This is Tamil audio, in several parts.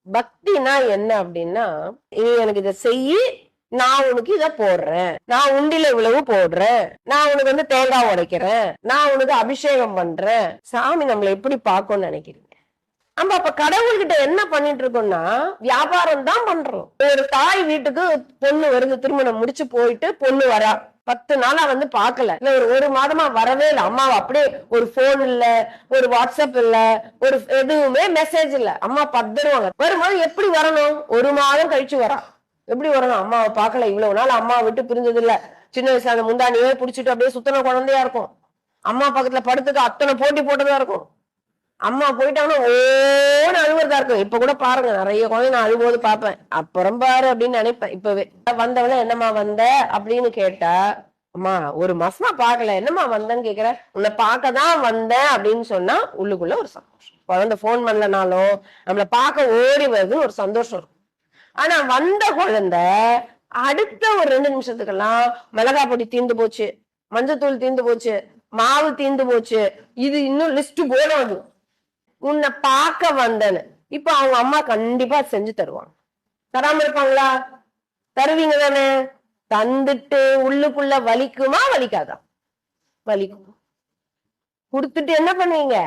பக்தினா என்ன அப்படின்னா, நீ எனக்கு இதை செய்யி, நான் உனக்கு இதை போடுறேன், நான் உண்டில இவ்வளவு போடுறேன், நான் உனக்கு வந்து தேங்காய் உடைக்கிறேன், நான் உனக்கு அபிஷேகம் பண்றேன். சாமி நம்மளை எப்படி பார்க்கும்னு நினைக்கிறீங்க? நம்ம அப்ப கடவுள்கிட்ட என்ன பண்ணிட்டு இருக்கோம்னா வியாபாரம் தான் பண்றோம். ஒரு தாய் வீட்டுக்கு பொண்ணு வருது, திருமணம் முடிச்சு போயிட்டு பொண்ணு வரா, 10 நாளா வந்து பாக்கல, இல்ல ஒரு மாதமா வரவே இல்லை, அம்மாவை அப்படியே ஒரு போன் இல்ல, ஒரு வாட்ஸ்அப் இல்ல, ஒரு எதுவுமே மெசேஜ் இல்ல, அம்மா பதறுவாங்க. வரும்போது எப்படி வரணும்? 1 மாதம் கழிச்சு வரா, எப்படி வரணும்? அம்மாவை பார்க்கல, இவ்வளவு நாள் அம்மாவை விட்டு பிரிஞ்சது இல்ல, சின்ன வயசுல அந்த முந்தானியே புடிச்சிட்டு அப்படியே சுத்தன குழந்தையா இருக்கும், அம்மா பக்கத்துல படுத்துக்க அத்தனை போட்டி போட்டதா இருக்கும். அம்மா போயிட்டாங்கன்னா ஓன்னு அழுவுறதா இருக்கும். இப்ப கூட பாருங்க, நிறைய குழந்தை நான் அழுவோது பாப்பேன், அப்புறம் பாரு அப்படின்னு நினைப்பேன். இப்பவே வந்தவன என்னம்மா வந்த அப்படின்னு கேட்டா, அம்மா 1 மாசமா பாக்கல, என்னம்மா வந்தேன்னு கேக்குற, உன்னை பார்க்கதான் வந்தேன் அப்படின்னு சொன்னா உள்ளுக்குள்ள ஒரு சந்தோஷம். குழந்தை போன் பண்ணலனாலும் நம்மள பார்க்க ஓடி வருதுன்னு ஒரு சந்தோஷம் இருக்கும். ஆனா வந்த குழந்தை அடுத்த ஒரு 2 நிமிஷத்துக்கெல்லாம் மிளகா பொடி தீர்ந்து போச்சு, மஞ்சத்தூள் தீர்ந்து போச்சு, மாவு தீர்ந்து போச்சு, இது இன்னும் லிஸ்ட் போடாது, உன்னை பார்க்க வந்தேன்னு. இப்ப அவங்க அம்மா கண்டிப்பா செஞ்சு தருவாங்க. தராம இருப்பாங்களா? தருவீங்க தானே? தந்துட்டு உள்ளுக்குள்ள வலிக்குமா வலிக்காதா? வலிக்கும். கொடுத்துட்டு என்ன பண்ணுவீங்க?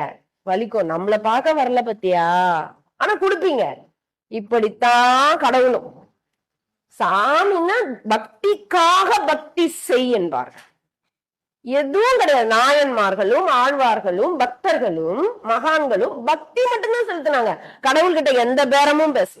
வலிக்கும், நம்மளை பார்க்க வரல பத்தியா, ஆனா கொடுப்பீங்க. இப்படித்தான் கடவுளும். சாமின்னா பக்திக்காக பக்தி செய் என்பார்கள். எதுவும் கிடையாது. நாயன்மார்களும் ஆழ்வார்களும் பக்தர்களும் மகான்களும் பக்தி மட்டும்தான் செலுத்தினாங்க. கடவுள்கிட்ட எந்த பேரமும் பேசு